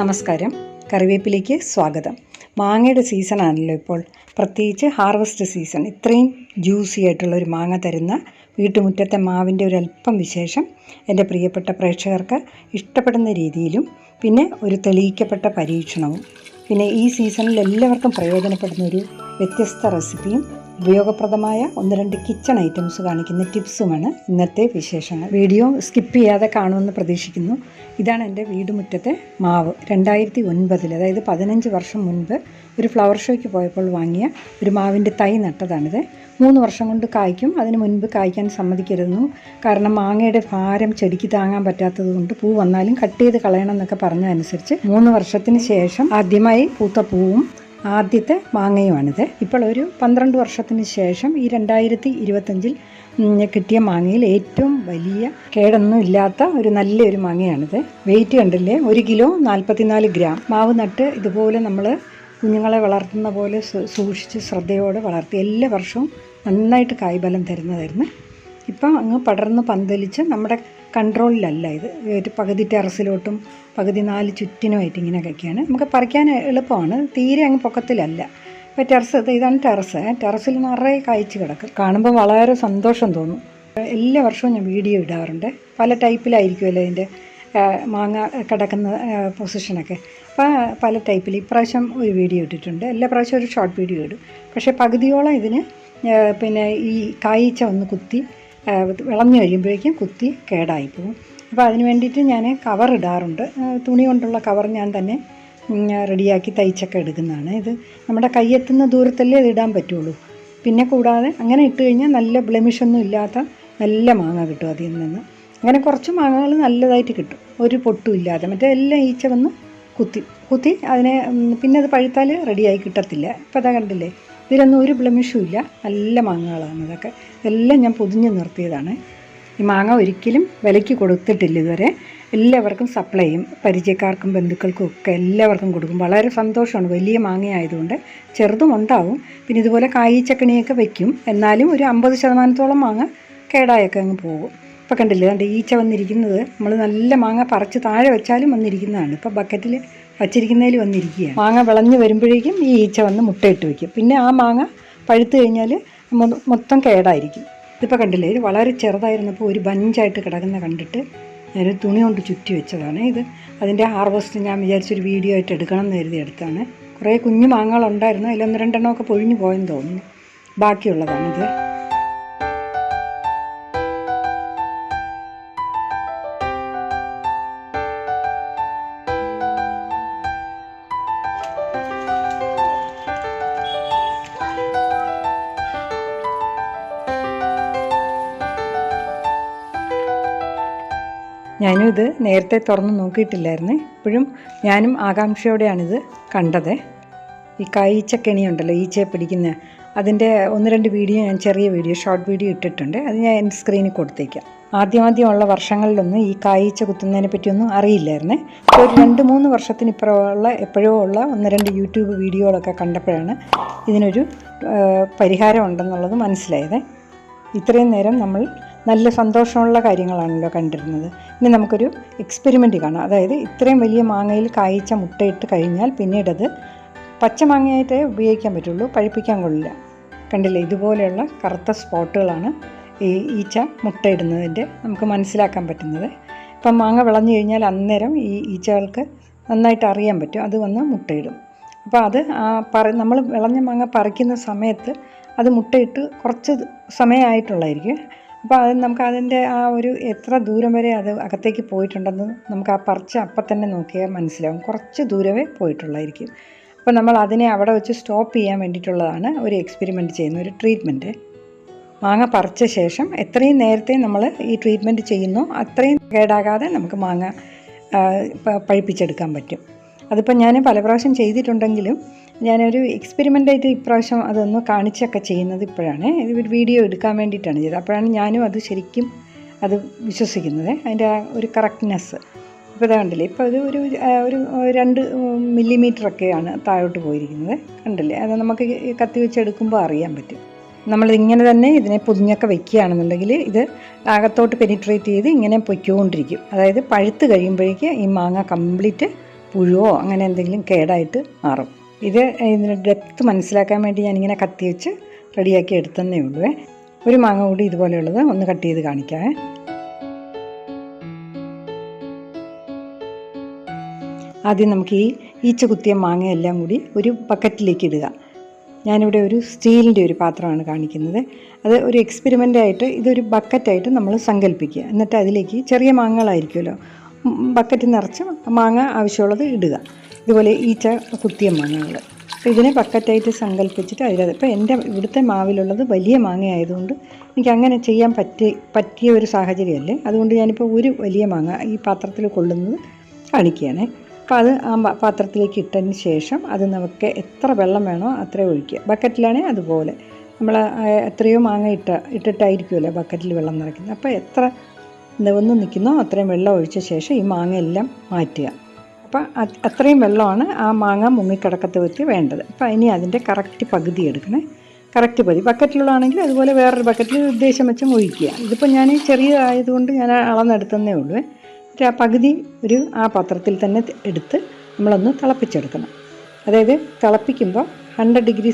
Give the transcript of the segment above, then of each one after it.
നമസ്കാരം, കറിവേപ്പിലേക്ക് സ്വാഗതം. മാങ്ങയുടെ സീസണാണല്ലോ ഇപ്പോൾ, പ്രത്യേകിച്ച് ഹാർവസ്റ്റ് സീസൺ. ഇത്രയും ജ്യൂസി ആയിട്ടുള്ളൊരു മാങ്ങ തരുന്ന വീട്ടുമുറ്റത്തെ മാവിൻ്റെ ഒരല്പം വിശേഷം എൻ്റെ പ്രിയപ്പെട്ട പ്രേക്ഷകർക്ക് ഇഷ്ടപ്പെടുന്ന രീതിയിലും പിന്നെ ഒരു തെളിയിക്കപ്പെട്ട പരീക്ഷണവും പിന്നെ ഈ സീസണിൽ എല്ലാവർക്കും പ്രയോജനപ്പെടുന്ന ഒരു വ്യത്യസ്ത റെസിപ്പിയും ഉപയോഗപ്രദമായ 1-2 കിച്ചൺ ഐറ്റംസ് കാണിക്കുന്ന ടിപ്സുമാണ് ഇന്നത്തെ വിശേഷങ്ങൾ. വീഡിയോ സ്കിപ്പ് ചെയ്യാതെ കാണുമെന്ന് പ്രതീക്ഷിക്കുന്നു. ഇതാണ് എൻ്റെ വീടുമുറ്റത്തെ മാവ്. 2009, അതായത് 15 വർഷം മുൻപ് ഒരു ഫ്ലവർ ഷോയ്ക്ക് പോയപ്പോൾ വാങ്ങിയ ഒരു മാവിൻ്റെ തൈ നട്ടതാണിത്. 3 വർഷം കൊണ്ട് കായ്ക്കും. അതിന് മുൻപ് കായ്ക്കാൻ സമ്മതിക്കരുതെന്നും, കാരണം മാങ്ങയുടെ ഭാരം ചെടിക്ക് താങ്ങാൻ പറ്റാത്തത് കൊണ്ട് പൂ വന്നാലും കട്ട് ചെയ്ത് കളയണം എന്നൊക്കെ പറഞ്ഞതനുസരിച്ച് 3 വർഷത്തിന് ശേഷം ആദ്യമായി പൂത്ത പൂവും ആദ്യത്തെ മാങ്ങയുമാണിത്. ഇപ്പോൾ ഒരു 12 വർഷത്തിന് ശേഷം ഈ 2025 കിട്ടിയ മാങ്ങയിൽ ഏറ്റവും വലിയ കേടൊന്നും ഇല്ലാത്ത ഒരു നല്ലൊരു മാങ്ങയാണിത്. വെയിറ്റ് കണ്ടില്ലേ, 1 കിലോ 44 ഗ്രാം. മാവ് നട്ട് ഇതുപോലെ നമ്മൾ കുഞ്ഞുങ്ങളെ വളർത്തുന്ന പോലെ സൂക്ഷിച്ച് ശ്രദ്ധയോടെ വളർത്തി എല്ലാ വർഷവും നന്നായിട്ട് കായ്ഫലം തരുന്നതായിരുന്നു. ഇപ്പം അങ്ങ് പടർന്ന് പന്തലിച്ച് നമ്മുടെ കൺട്രോളിലല്ല ഇത്. പകുതി ടെറസിലോട്ടും പകുതി 4 ചുറ്റിനുമായിട്ട് ഇങ്ങനെയൊക്കെയാണ്. നമുക്ക് പറിക്കാൻ എളുപ്പമാണ്, തീരെ അങ്ങ് പൊക്കത്തിലല്ല. ഇപ്പോൾ ഇതാണ് ടെറസിൽ നിറയെ കായ്ച്ച് കിടക്കും. കാണുമ്പോൾ വളരെ സന്തോഷം തോന്നും. എല്ലാ വർഷവും ഞാൻ വീഡിയോ ഇടാറുണ്ട്. പല ടൈപ്പിലായിരിക്കുമല്ലോ ഇതിൻ്റെ മാങ്ങ കിടക്കുന്ന പൊസിഷനൊക്കെ. അപ്പോൾ പല ടൈപ്പിൽ ഇപ്രാവശ്യം ഒരു വീഡിയോ ഇട്ടിട്ടുണ്ട്. എല്ലാ പ്രാവശ്യം ഒരു ഷോർട്ട് വീഡിയോ ഇടും. പക്ഷേ പകുതിയോളം ഇതിന് പിന്നെ ഈ കായ്ച്ച ഒന്ന് കുത്തി വിളഞ്ഞു കഴിയുമ്പോഴേക്കും കുത്തി കേടായിപ്പോവും. അപ്പോൾ അതിന് വേണ്ടിയിട്ട് ഞാൻ കവർ ഇടാറുണ്ട്. തുണി കൊണ്ടുള്ള കവർ ഞാൻ തന്നെ റെഡിയാക്കി തയ്ച്ചൊക്കെ എടുക്കുന്നതാണ്. ഇത് നമ്മുടെ കയ്യെത്തുന്ന ദൂരത്തല്ലേ ഇത് ഇടാൻ പറ്റുള്ളൂ. പിന്നെ കൂടാതെ അങ്ങനെ ഇട്ട് കഴിഞ്ഞാൽ നല്ല ബ്ലെമിഷൊന്നും ഇല്ലാത്ത നല്ല മാങ്ങ കിട്ടും അതിൽ നിന്ന്. അങ്ങനെ കുറച്ച് മാങ്ങകൾ നല്ലതായിട്ട് കിട്ടും, ഒരു പൊട്ടും ഇല്ലാതെ. മറ്റേ എല്ലാം ഈച്ച വന്ന് കുത്തി അതിനെ പിന്നെ അത് പഴുത്താൽ റെഡിയായി കിട്ടത്തില്ല. ഇപ്പോൾ അതാ കണ്ടില്ലേ, ഇതിലൊന്നും ഒരു ബ്ലെമിഷും ഇല്ല. നല്ല മാങ്ങകളാണ് ഇതൊക്കെ. എല്ലാം ഞാൻ പൊതിഞ്ഞ് നിർത്തിയതാണ്. ഈ മാങ്ങ ഒരിക്കലും വിലയ്ക്ക് കൊടുത്തിട്ടില്ല ഇതുവരെ. എല്ലാവർക്കും സപ്ലൈ ചെയ്യും, പരിചയക്കാർക്കും ബന്ധുക്കൾക്കും ഒക്കെ എല്ലാവർക്കും കൊടുക്കും. വളരെ സന്തോഷമാണ്. വലിയ മാങ്ങ ആയതുകൊണ്ട് ചെറുതും ഉണ്ടാവും. പിന്നെ ഇതുപോലെ കായ്ച്ചക്കണിയൊക്കെ വയ്ക്കും. എന്നാലും ഒരു 50% മാങ്ങ കേടായൊക്കെ അങ്ങ് പോകും. ഇപ്പോൾ കണ്ടില്ലേ, അതുകൊണ്ട് ഈച്ച വന്നിരിക്കുന്നത്. നമ്മൾ നല്ല മാങ്ങ പറിച്ച് താഴെ വെച്ചാലും വന്നിരിക്കുന്നതാണ്. ഇപ്പോൾ ബക്കറ്റിൽ വച്ചിരിക്കുന്നതിൽ വന്നിരിക്കുകയാണ്. മാങ്ങ വിളഞ്ഞ് വരുമ്പോഴേക്കും ഈ ഈച്ച വന്ന് മുട്ടയിട്ട് വയ്ക്കും. പിന്നെ ആ മാങ്ങ പഴുത്ത് കഴിഞ്ഞാൽ മൊത്തം കേടായിരിക്കും. ഇതിപ്പോൾ കണ്ടില്ലേ, ഇത് വളരെ ചെറുതായിരുന്നപ്പോൾ ഒരു ബഞ്ചായിട്ട് കിടക്കുന്ന കണ്ടിട്ട് ഞാനൊരു തുണി കൊണ്ട് ചുറ്റി വെച്ചതാണ്. ഇത് അതിൻ്റെ ഹാർവസ്റ്റ് ഞാൻ വിചാരിച്ചൊരു വീഡിയോ ആയിട്ട് എടുക്കണം എന്ന് കരുതി എടുത്താണ്. കുറേ കുഞ്ഞു മാങ്ങകളുണ്ടായിരുന്നു. അതിൽ 1-2 എണ്ണമൊക്കെ പൊഴിഞ്ഞു പോയെന്ന് തോന്നുന്നു. ബാക്കിയുള്ളതാണിത്. ഞാനും ഇത് നേരത്തെ തുറന്ന് നോക്കിയിട്ടില്ലായിരുന്നു. ഇപ്പോഴും ഞാനും ആകാംക്ഷയോടെയാണിത് കണ്ടത്. ഈ കായ്ച്ചക്കണിയുണ്ടല്ലോ, ഈച്ചയെ പിടിക്കുന്ന, അതിൻ്റെ 1-2 വീഡിയോ ഞാൻ ചെറിയ വീഡിയോ, ഷോർട്ട് വീഡിയോ ഇട്ടിട്ടുണ്ട്. അത് ഞാൻ എൻ്റെ സ്ക്രീനിൽ കൊടുത്തേക്കാം. ആദ്യമുള്ള വർഷങ്ങളിലൊന്നും ഈ കായ്ച്ച കുത്തുന്നതിനെ പറ്റിയൊന്നും അറിയില്ലായിരുന്നേ. ഒരു 2-3 വർഷത്തിനിപ്പുറമുള്ള എപ്പോഴോ ഉള്ള 1-2 യൂട്യൂബ് വീഡിയോകളൊക്കെ കണ്ടപ്പോഴാണ് ഇതിനൊരു പരിഹാരം ഉണ്ടെന്നുള്ളത് മനസ്സിലായത്. ഇത്രയും നേരം നമ്മൾ നല്ല സന്തോഷമുള്ള കാര്യങ്ങളാണല്ലോ കണ്ടിരുന്നത്. ഇനി നമുക്കൊരു എക്സ്പെരിമെൻ്റ് കാണാം. അതായത് ഇത്രയും വലിയ മാങ്ങയിൽ കായ്ച്ച മുട്ടയിട്ട് കഴിഞ്ഞാൽ പിന്നീടത് പച്ച മാങ്ങയായിട്ടേ ഉപയോഗിക്കാൻ പറ്റുള്ളൂ, പഴുപ്പിക്കാൻ കൊള്ളില്ല. കണ്ടില്ലേ, ഇതുപോലെയുള്ള കറുത്ത സ്പോട്ടുകളാണ് ഈ ഈച്ച മുട്ടയിടുന്നതിൻ്റെ നമുക്ക് മനസ്സിലാക്കാൻ പറ്റുന്നത്. ഇപ്പം മാങ്ങ വിളഞ്ഞു കഴിഞ്ഞാൽ അന്നേരം ഈ ഈച്ചകൾക്ക് നന്നായിട്ട് അറിയാൻ പറ്റും, അത് വന്ന് മുട്ടയിടും. അപ്പോൾ അത് നമ്മൾ വിളഞ്ഞ മാങ്ങ പറിക്കുന്ന സമയത്ത് അത് മുട്ടയിട്ട് കുറച്ച് സമയമായിട്ടുള്ളതായിരിക്കും. അപ്പോൾ അത് നമുക്ക് അതിൻ്റെ ആ ഒരു എത്ര ദൂരം വരെ അത് അകത്തേക്ക് പോയിട്ടുണ്ടെന്ന് നമുക്ക് ആ പറിച്ച് അപ്പം തന്നെ നോക്കിയാൽ മനസ്സിലാവും. കുറച്ച് ദൂരമേ പോയിട്ടുള്ളതായിരിക്കും. അപ്പോൾ നമ്മൾ അതിനെ അവിടെ വെച്ച് സ്റ്റോപ്പ് ചെയ്യാൻ വേണ്ടിയിട്ടുള്ളതാണ് ഒരു എക്സ്പെരിമെൻറ്റ് ചെയ്യുന്ന ഒരു ട്രീറ്റ്മെൻറ്റ്. മാങ്ങ പറിച്ച ശേഷം എത്രയും നേരത്തെ നമ്മൾ ഈ ട്രീറ്റ്മെൻറ്റ് ചെയ്യുന്നോ അത്രയും കേടാകാതെ നമുക്ക് മാങ്ങ പഴുപ്പിച്ചെടുക്കാൻ പറ്റും. അതിപ്പോൾ ഞാൻ പല പ്രാവശ്യം ചെയ്തിട്ടുണ്ടെങ്കിലും ഞാനൊരു എക്സ്പെരിമെൻ്റായിട്ട് ഇപ്രാവശ്യം അതൊന്ന് കാണിച്ചൊക്കെ ചെയ്യുന്നത് ഇപ്പോഴാണ്. ഒരു വീഡിയോ എടുക്കാൻ വേണ്ടിയിട്ടാണ് ചെയ്തത്. അപ്പോഴാണ് ഞാനും അത് ശരിക്കും അത് വിശ്വസിക്കുന്നത്, അതിൻ്റെ ആ ഒരു കറക്റ്റ്നെസ്. ഇപ്പോൾ ഇത് കണ്ടില്ലേ, ഇപ്പോൾ ഇത് ഒരു 2 മില്ലിമീറ്ററൊക്കെയാണ് താഴോട്ട് പോയിരിക്കുന്നത്. കണ്ടില്ലേ, അത് നമുക്ക് കത്തി വെച്ചെടുക്കുമ്പോൾ അറിയാൻ പറ്റും. നമ്മളിങ്ങനെ തന്നെ ഇതിനെ പൊതിഞ്ഞൊക്കെ വയ്ക്കുകയാണെന്നുണ്ടെങ്കിൽ ഇത് അകത്തോട്ട് പെനിട്രേറ്റ് ചെയ്ത് ഇങ്ങനെ പൊയ്ക്കൊണ്ടിരിക്കും. അതായത് പഴുത്ത് കഴിയുമ്പോഴേക്ക് ഈ മാങ്ങ കംപ്ലീറ്റ് പുഴുവോ അങ്ങനെ എന്തെങ്കിലും കേടായിട്ട് മാറും. ഇതിന് ഡെപ്ത് മനസ്സിലാക്കാൻ വേണ്ടി ഞാനിങ്ങനെ കത്തി വെച്ച് റെഡിയാക്കി എടുത്തന്നേ ഉള്ളൂ. ഒരു മാങ്ങ കൂടി ഇതുപോലെയുള്ളത് ഒന്ന് കട്ട് ചെയ്ത് കാണിക്കാം. ആദ്യം നമുക്ക് ഈ ഈച്ച കുത്തിയ മാങ്ങയെല്ലാം കൂടി ഒരു ബക്കറ്റിലേക്ക് ഇടുക. ഞാനിവിടെ ഒരു സ്റ്റീലിൻ്റെ ഒരു പാത്രമാണ് കാണിക്കുന്നത്. അത് ഒരു എക്സ്പെരിമെൻ്റായിട്ട് ഇതൊരു ബക്കറ്റായിട്ട് നമ്മൾ സങ്കല്പിക്കുക. എന്നിട്ട് അതിലേക്ക് ചെറിയ മാങ്ങകളായിരിക്കുമല്ലോ, ബക്കറ്റ് നിറച്ച് മാങ്ങ ആവശ്യമുള്ളത് ഇടുക. ഇതുപോലെ ഈച്ച കുത്തിയ മാങ്ങകൾ. അപ്പോൾ ഇതിനെ ബക്കറ്റായിട്ട് സങ്കല്പിച്ചിട്ട് ഇപ്പോൾ എൻ്റെ ഇവിടുത്തെ മാവിലുള്ളത് വലിയ മാങ്ങ ആയതുകൊണ്ട് എനിക്ക് അങ്ങനെ ചെയ്യാൻ പറ്റിയ ഒരു സാഹചര്യമല്ലേ. അതുകൊണ്ട് ഞാനിപ്പോൾ ഒരു വലിയ മാങ്ങ ഈ പാത്രത്തിൽ കൊള്ളുന്നത് കാണിക്കുകയാണ്. അപ്പോൾ അത് ആ പാത്രത്തിലേക്ക് ഇട്ടതിന് ശേഷം അത് നമുക്ക് എത്ര വെള്ളം വേണോ അത്രയും ഒഴിക്കുക. ബക്കറ്റിലാണെങ്കിൽ അതുപോലെ നമ്മൾ എത്രയോ മാങ്ങ ഇട്ടിട്ടായിരിക്കുമല്ലോ ബക്കറ്റിൽ വെള്ളം നിറയ്ക്കുന്നത്. അപ്പോൾ എത്ര ഒന്ന് നിൽക്കുന്നോ അത്രയും വെള്ളം ഒഴിച്ച ശേഷം ഈ മാങ്ങ എല്ലാം മാറ്റുക. അപ്പോൾ അത്രയും വെള്ളമാണ് ആ മാങ്ങ മുങ്ങിക്കിടക്കത്ത് വെച്ച് വേണ്ടത്. അപ്പോൾ ഇനി അതിൻ്റെ കറക്റ്റ് പകുതി എടുക്കണേ. കറക്റ്റ് പകുതി ബക്കറ്റിലുള്ളതാണെങ്കിൽ അതുപോലെ വേറൊരു ബക്കറ്റിൽ ഉദ്ദേശം വെച്ച് ഒഴിക്കുക. ഇതിപ്പോൾ ഞാൻ ചെറിയതായതുകൊണ്ട് ഞാൻ അളന്നെടുത്തന്നേ ഉള്ളൂ. എന്നിട്ട് ആ പകുതി ആ പാത്രത്തിൽ തന്നെ എടുത്ത് നമ്മളൊന്ന് തിളപ്പിച്ചെടുക്കണം. അതായത് തിളപ്പിക്കുമ്പോൾ 100 ഡിഗ്രി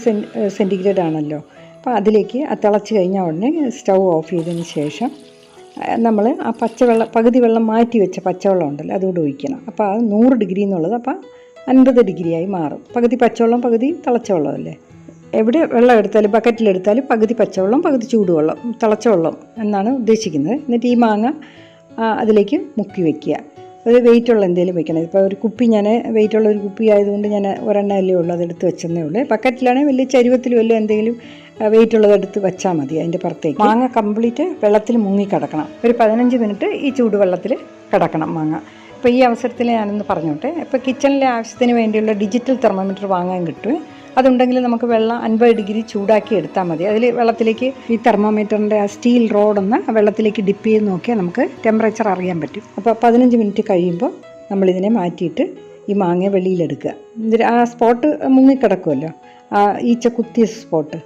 സെൻറ്റിഗ്രേഡ് ആണല്ലോ. അപ്പോൾ അതിലേക്ക് ആ തിളച്ച് കഴിഞ്ഞാൽ ഉടനെ സ്റ്റൗ ഓഫ് ചെയ്തതിന് ശേഷം നമ്മൾ ആ പകുതി വെള്ളം മാറ്റി വെച്ച പച്ചവെള്ളം ഉണ്ടല്ലോ അതുകൂടെ ഒഴിക്കണം. അപ്പോൾ അത് 100 ഡിഗ്രി എന്നുള്ളത് അപ്പോൾ 50 ഡിഗ്രിയായി മാറും. പകുതി പച്ചവെള്ളം പകുതി തിളച്ച വെള്ളമല്ലേ. എവിടെ വെള്ളം എടുത്താലും ബക്കറ്റിലെടുത്താലും പകുതി പച്ചവെള്ളം പകുതി ചൂടുവെള്ളം തിളച്ച വെള്ളം എന്നാണ് ഉദ്ദേശിക്കുന്നത്. എന്നിട്ട് ഈ മാങ്ങ അതിലേക്ക് മുക്കി വയ്ക്കുക. അത് വെയിറ്റുള്ള എന്തെങ്കിലും വെക്കണം. ഇപ്പോൾ ഒരു കുപ്പി ഞാൻ വെയിറ്റുള്ള ഒരു കുപ്പി ആയതുകൊണ്ട് ഞാൻ ഒരെണ്ണമല്ലേ ഉള്ളൂ, അതെടുത്ത് വെച്ചെന്നേ ഉള്ളൂ. ബക്കറ്റിലാണെങ്കിൽ വലിയ ചരുവത്തിൽ വല്ല എന്തെങ്കിലും വെയിറ്റുള്ളത് എടുത്ത് വെച്ചാൽ മതി. അതിൻ്റെ പുറത്തേക്ക് മാങ്ങ കംപ്ലീറ്റ് വെള്ളത്തിൽ മുങ്ങിക്കിടക്കണം. ഒരു 15 മിനിറ്റ് ഈ ചൂടുവെള്ളത്തിൽ കിടക്കണം മാങ്ങ. അപ്പോൾ ഈ അവസരത്തിൽ ഞാനൊന്ന് പറഞ്ഞോട്ടെ. ഇപ്പോൾ കിച്ചണിലെ ആവശ്യത്തിന് വേണ്ടിയുള്ള ഡിജിറ്റൽ തെർമോമീറ്റർ വാങ്ങാൻ കിട്ടും. അതുണ്ടെങ്കിൽ നമുക്ക് വെള്ളം 50 ഡിഗ്രി ചൂടാക്കി എടുത്താൽ മതി. അതിൽ വെള്ളത്തിലേക്ക് ഈ തെർമോമീറ്ററിൻ്റെ ആ സ്റ്റീൽ റോഡൊന്ന് വെള്ളത്തിലേക്ക് ഡിപ്പ് ചെയ്ത് നോക്കിയാൽ നമുക്ക് ടെമ്പറേച്ചർ അറിയാൻ പറ്റും. അപ്പോൾ 15 മിനിറ്റ് കഴിയുമ്പോൾ നമ്മളിതിനെ മാറ്റിയിട്ട് ഈ മാങ്ങ വെളിയിലെടുക്കുക. എന്നിട്ട് ആ സ്പോട്ട് മുങ്ങിക്കിടക്കുമല്ലോ, ആ ഈച്ച കുത്തിയ സ്പോട്ട്.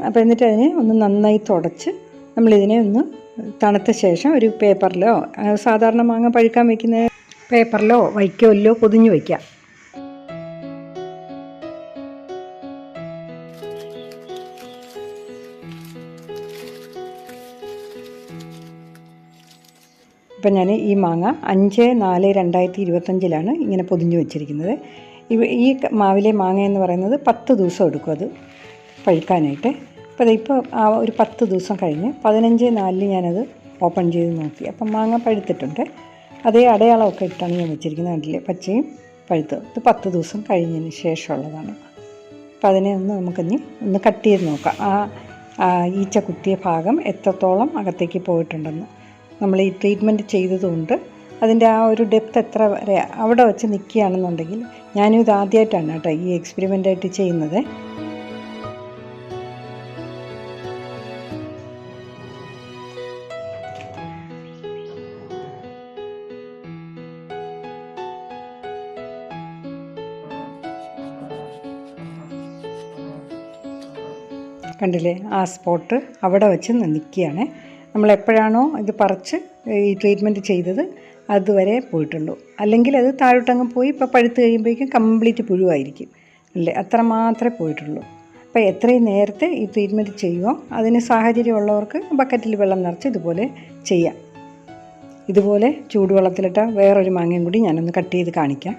അപ്പോൾ എന്നിട്ട് അതിനെ ഒന്ന് നന്നായി തുടച്ച് നമ്മളിതിനെ ഒന്ന് തണുത്ത ശേഷം ഒരു പേപ്പറിലോ, സാധാരണ മാങ്ങ പഴുക്കാൻ വയ്ക്കുന്ന പേപ്പറിലോ വൈക്കോലിലോ പൊതിഞ്ഞ് വയ്ക്കാം. ഇപ്പം ഞാൻ ഈ മാങ്ങ 5/4/2025 ഇങ്ങനെ പൊതിഞ്ഞ് വെച്ചിരിക്കുന്നത്. ഈ മാവിലെ മാങ്ങ എന്ന് പറയുന്നത് 10 ദിവസം എടുക്കും അത് പഴുക്കാനായിട്ട്. അപ്പോൾ അതിപ്പോൾ ആ ഒരു 10 ദിവസം കഴിഞ്ഞ് 15/4 ഞാനത് ഓപ്പൺ ചെയ്ത് നോക്കി. അപ്പം മാങ്ങ പഴുത്തിട്ടുണ്ട്. അതേ അടയാളമൊക്കെ ഇട്ടാണ് ഞാൻ വെച്ചിരിക്കുന്നത്. കണ്ടില്ലേ, പച്ചയും പഴുത്ത്. ഇത് 10 ദിവസം കഴിഞ്ഞതിന് ശേഷമുള്ളതാണ്. അപ്പം അതിനെ നമുക്കിനി ഒന്ന് കട്ട് ചെയ്ത് നോക്കാം. ആ ഈച്ച കുത്തിയ ഭാഗം എത്രത്തോളം അകത്തേക്ക് പോയിട്ടുണ്ടെന്ന്. നമ്മൾ ഈ ട്രീറ്റ്മെൻറ്റ് ചെയ്തതുകൊണ്ട് അതിൻ്റെ ആ ഒരു ഡെപ്ത് എത്ര വരെ അവിടെ വെച്ച് നിൽക്കുകയാണെന്നുണ്ടെങ്കിൽ, ഞാനും ഇത് ആദ്യമായിട്ടാണ് കേട്ടോ ഈ എക്സ്പെരിമെൻ്റായിട്ട് ചെയ്യുന്നത്. കണ്ടില്ലേ, ആ സ്പോട്ട് അവിടെ വെച്ച് നിൽക്കുകയാണ്. നമ്മളെപ്പോഴാണോ ഇത് പറിച്ച് ഈ ട്രീറ്റ്മെൻറ്റ് ചെയ്തത് അതുവരെ പോയിട്ടുള്ളൂ. അല്ലെങ്കിൽ അത് താഴോട്ടങ്ങ് പോയി ഇപ്പോൾ പഴുത്ത് കഴിയുമ്പോഴേക്കും കംപ്ലീറ്റ് പുഴുവായിരിക്കും അല്ലേ. അത്ര മാത്രമേ പോയിട്ടുള്ളൂ. അപ്പോൾ എത്രയും നേരത്തെ ഈ ട്രീറ്റ്മെൻറ്റ് ചെയ്യുമോ അതിന് സാഹചര്യമുള്ളവർക്ക് ബക്കറ്റിൽ വെള്ളം നിറച്ച് ഇതുപോലെ ചെയ്യാം. ഇതുപോലെ ചൂടുവെള്ളത്തിലിട്ട വേറൊരു മാങ്ങയും കൂടി ഞാനൊന്ന് കട്ട് ചെയ്ത് കാണിക്കാം.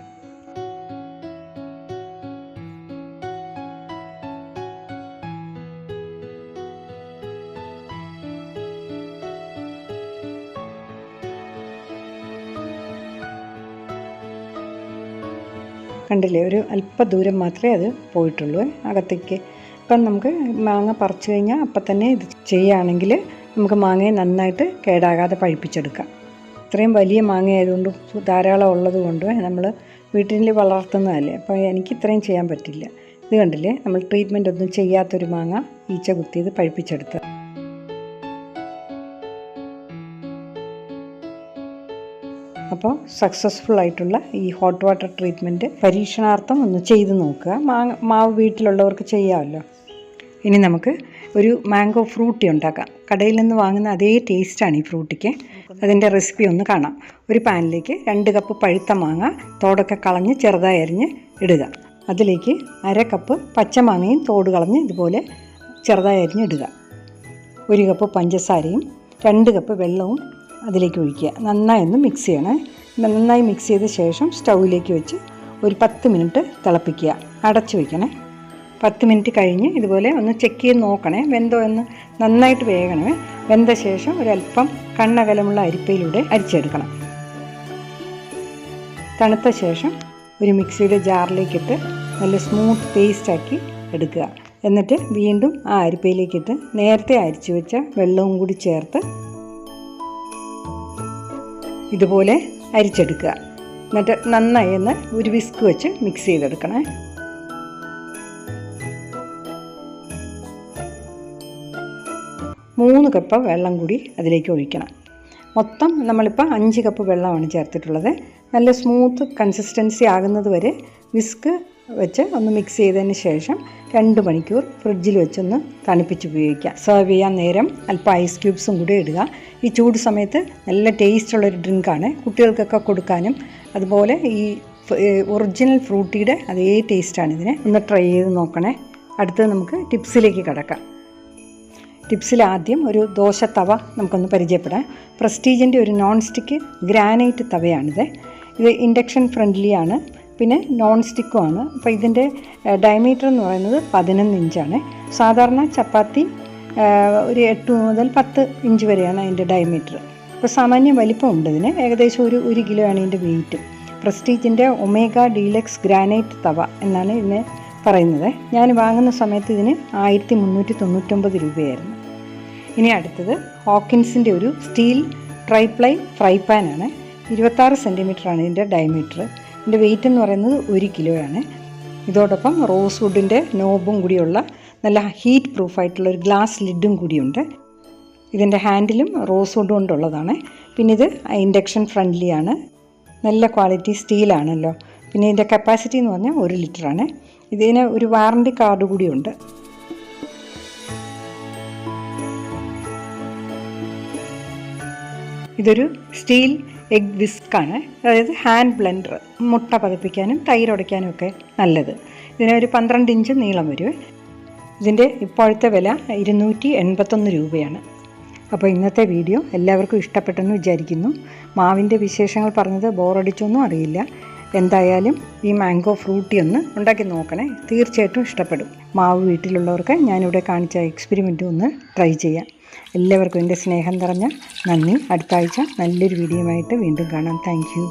കണ്ടില്ലേ, ഒരു അല്പ ദൂരം മാത്രമേ അത് പോയിട്ടുള്ളൂ അകത്തേക്ക്. ഇപ്പം നമുക്ക് മാങ്ങ പറിച്ചു കഴിഞ്ഞാൽ അപ്പം തന്നെ ഇത് ചെയ്യുകയാണെങ്കിൽ നമുക്ക് മാങ്ങയെ നന്നായിട്ട് കേടാകാതെ പഴുപ്പിച്ചെടുക്കാം. ഇത്രയും വലിയ മാങ്ങ ആയതുകൊണ്ട് ധാരാളം ഉള്ളത് കൊണ്ട് നമ്മൾ വീട്ടിൽ വളർത്തുന്നതല്ലേ. അപ്പോൾ എനിക്ക് ഇത്രയും ചെയ്യാൻ പറ്റില്ല. ഇത് കണ്ടില്ലേ, നമ്മൾ ട്രീറ്റ്മെൻ്റ് ഒന്നും ചെയ്യാത്തൊരു മാങ്ങ ഈച്ച കുത്തിയത് പഴുപ്പിച്ചെടുത്ത്. അപ്പോൾ സക്സസ്ഫുൾ ആയിട്ടുള്ള ഈ ഹോട്ട് വാട്ടർ ട്രീറ്റ്മെൻറ്റ് പരീക്ഷണാർത്ഥം ഒന്ന് ചെയ്ത് നോക്കുക. മാവ് വീട്ടിലുള്ളവർക്ക് ചെയ്യാമല്ലോ. ഇനി നമുക്ക് ഒരു മാംഗോ ഫ്രൂട്ടി ഉണ്ടാക്കാം. കടയിൽ നിന്ന് വാങ്ങുന്ന അതേ ടേസ്റ്റാണ് ഈ ഫ്രൂട്ടിക്ക്. അതിൻ്റെ റെസിപ്പി ഒന്ന് കാണാം. ഒരു പാനിലേക്ക് 2 കപ്പ് പഴുത്ത മാങ്ങ തോടൊക്കെ കളഞ്ഞ് ചെറുതായി അരിഞ്ഞ് ഇടുക. അതിലേക്ക് 1/2 കപ്പ് പച്ചമാങ്ങയും തോട് കളഞ്ഞ് ഇതുപോലെ ചെറുതായി അരിഞ്ഞ് ഇടുക. 1 കപ്പ് പഞ്ചസാരയും 2 കപ്പ് വെള്ളവും അതിലേക്ക് ഒഴിക്കുക. നന്നായി ഒന്ന് മിക്സ് ചെയ്യണേ. നന്നായി മിക്സ് ചെയ്ത ശേഷം സ്റ്റൗവിലേക്ക് വെച്ച് ഒരു 10 മിനിറ്റ് തിളപ്പിക്കുക. അടച്ചു വയ്ക്കണേ. 10 മിനിറ്റ് കഴിഞ്ഞ് ഇതുപോലെ ഒന്ന് ചെക്ക് ചെയ്ത് നോക്കണേ, വെന്തോ എന്ന്. നന്നായിട്ട് വേകണമേ. വെന്ത ശേഷം ഒരല്പം കണ്ണകലമുള്ള അരിപ്പയിലൂടെ അരിച്ചെടുക്കണം. തണുത്ത ശേഷം ഒരു മിക്സിയുടെ ജാറിലേക്കിട്ട് നല്ല സ്മൂത്ത് പേസ്റ്റാക്കി എടുക്കുക. എന്നിട്ട് വീണ്ടും ആ അരിപ്പയിലേക്കിട്ട് നേരത്തെ അരിച്ചു വെച്ച വെള്ളവും കൂടി ചേർത്ത് ഇതുപോലെ അരിച്ചെടുക്കുക. എന്നിട്ട് നന്നായി ഒന്ന് ഒരു വിസ്ക് വെച്ച് മിക്സ് ചെയ്തെടുക്കണേ. മൂന്ന് കപ്പ് വെള്ളം കൂടി അതിലേക്ക് ഒഴിക്കണം. മൊത്തം നമ്മളിപ്പോൾ 5 കപ്പ് വെള്ളമാണ് ചേർത്തിട്ടുള്ളത്. നല്ല സ്മൂത്ത് കൺസിസ്റ്റൻസി ആകുന്നത് വരെ വിസ്ക് വെച്ച് ഒന്ന് മിക്സ് ചെയ്തതിന് ശേഷം 2 മണിക്കൂർ ഫ്രിഡ്ജിൽ വെച്ചൊന്ന് തണുപ്പിച്ച് ഉപയോഗിക്കുക. സെർവ് ചെയ്യാൻ നേരം അല്പം ഐസ് ക്യൂബ്സും കൂടി ഇടുക. ഈ ചൂട് സമയത്ത് നല്ല ടേസ്റ്റുള്ളൊരു ഡ്രിങ്കാണ്. കുട്ടികൾക്കൊക്കെ കൊടുക്കാനും അതുപോലെ ഈ ഒറിജിനൽ ഫ്രൂട്ടിയുടെ അതേ ടേസ്റ്റാണ് ഇതിന്. ഒന്ന് ട്രൈ ചെയ്ത് നോക്കണേ. അടുത്തത് നമുക്ക് ടിപ്സിലേക്ക് കിടക്കാം. ടിപ്സിൽ ആദ്യം ഒരു ദോശ തവ നമുക്കൊന്ന് പരിചയപ്പെടാം. പ്രസ്റ്റീജിൻ്റെ ഒരു നോൺ സ്റ്റിക്ക് ഗ്രാനൈറ്റ് തവയാണിത്. ഇത് ഇൻഡക്ഷൻ ഫ്രണ്ട്ലിയാണ്, പിന്നെ നോൺ സ്റ്റിക്കുമാണ്. അപ്പോൾ ഇതിൻ്റെ ഡയമീറ്റർ എന്ന് പറയുന്നത് 11 ഇഞ്ചാണ്. സാധാരണ ചപ്പാത്തി ഒരു 8 മുതൽ 10 ഇഞ്ച് വരെയാണ് അതിൻ്റെ ഡയമീറ്റർ. അപ്പോൾ സാമാന്യം വലിപ്പമുണ്ട് ഇതിന്. ഏകദേശം ഒരു കിലോ ആണ് ഇതിൻ്റെ വെയിറ്റ്. പ്രസ്റ്റീജിൻ്റെ ഒമേഗ ഡീലക്സ് ഗ്രാനൈറ്റ് തവ എന്നാണ് ഇതിനെ പറയുന്നത്. ഞാൻ വാങ്ങുന്ന സമയത്ത് ഇതിന് 1399 രൂപയായിരുന്നു. ഇനി അടുത്തത് ഹോക്കിൻസിൻ്റെ ഒരു സ്റ്റീൽ ട്രൈപ്ലൈ ഫ്രൈ പാനാണ്. 26 സെൻറ്റിമീറ്ററാണ് ഇതിൻ്റെ ഡയമീറ്റർ. ഇതിൻ്റെ വെയിറ്റ് എന്ന് പറയുന്നത് 1 കിലോയാണ്. ഇതോടൊപ്പം റോസ് വുഡിൻ്റെ നോബും കൂടിയുള്ള നല്ല ഹീറ്റ് പ്രൂഫായിട്ടുള്ളൊരു ഗ്ലാസ് ലിഡും കൂടിയുണ്ട്. ഇതിൻ്റെ ഹാൻഡിലും റോസ് വുഡ് കൊണ്ടുള്ളതാണ്. പിന്നെ ഇത് ഇൻഡക്ഷൻ ഫ്രണ്ട്ലിയാണ്. നല്ല ക്വാളിറ്റി സ്റ്റീലാണല്ലോ. പിന്നെ ഇതിൻ്റെ കപ്പാസിറ്റി എന്ന് പറഞ്ഞാൽ 1 ലിറ്ററാണ്. ഇതിന് ഒരു വാറണ്ടി കാർഡ് കൂടിയുണ്ട്. ഇതൊരു സ്റ്റീൽ എഗ് വിസ്കാണ്, അതായത് ഹാൻഡ് ബ്ലെൻഡർ. മുട്ട പതപ്പിക്കാനും തൈര് ഉടയ്ക്കാനും ഒക്കെ നല്ലത്. ഇതിന് ഒരു 12 ഇഞ്ച് നീളം വരും. ഇതിൻ്റെ ഇപ്പോഴത്തെ വില 281 രൂപയാണ്. അപ്പോൾ ഇന്നത്തെ വീഡിയോ എല്ലാവർക്കും ഇഷ്ടപ്പെട്ടെന്ന് വിചാരിക്കുന്നു. മാവിൻ്റെ വിശേഷങ്ങൾ പറഞ്ഞത് ബോറടിച്ചൊന്നും അറിയില്ല. എന്തായാലും ഈ മാംഗോ ഫ്രൂട്ടി ഒന്ന് ഉണ്ടാക്കി നോക്കണേ, തീർച്ചയായിട്ടും ഇഷ്ടപ്പെടും. മാവ് വീട്ടിലുള്ളവർക്ക് ഞാനിവിടെ കാണിച്ച എക്സ്പെരിമെൻറ്റും ഒന്ന് ട്രൈ ചെയ്യാം. എല്ലാവർക്കും എൻ്റെ സ്നേഹം നിറഞ്ഞ നന്ദി. അടുത്ത ആഴ്ച നല്ലൊരു വീഡിയോയുമായിട്ട് വീണ്ടും കാണാം. Thank you.